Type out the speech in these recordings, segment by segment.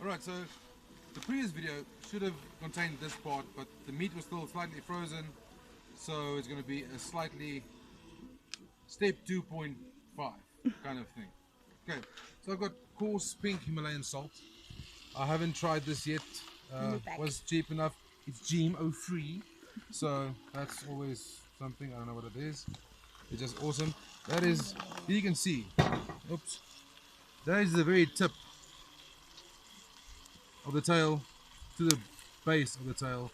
Alright, so the previous video should have contained this part, but the meat was still slightly frozen, so it's going to be a slightly step 2.5 kind of thing. Okay, so I've got coarse pink Himalayan salt. I haven't tried this yet. Was cheap enough. It's GMO free, so that's always something. I don't know what it is. It's just awesome. That is, you can see. Oops. That is the very tip of the tail to the base of the tail.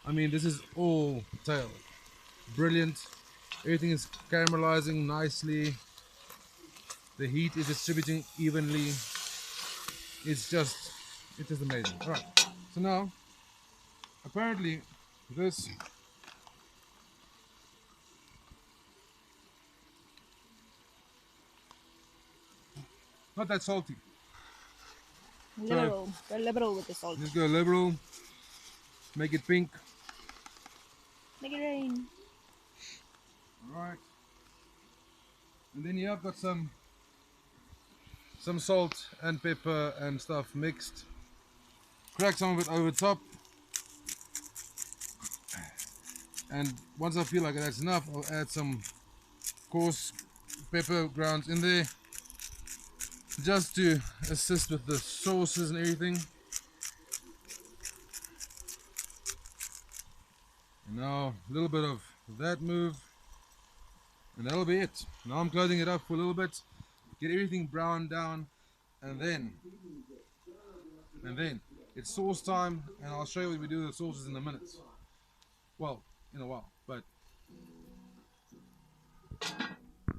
I mean, this is all tail. Brilliant. Everything is caramelizing nicely. The heat is distributing evenly. It's just amazing. All right. So now, apparently, this not that salty. Liberal. Go liberal with the salt. Let's go liberal. Make it pink. Make it rain. Alright. And then here I've got some salt and pepper and stuff mixed. Crack some of it over top. And once I feel like that's enough, I'll add some coarse pepper grounds in there, just to assist with the sauces and everything. And now a little bit of that move, and that'll be it. Now I'm closing it up for a little bit, get everything browned down, and then it's sauce time, and I'll show you what we do with the sauces in a minute. Well, in a while, but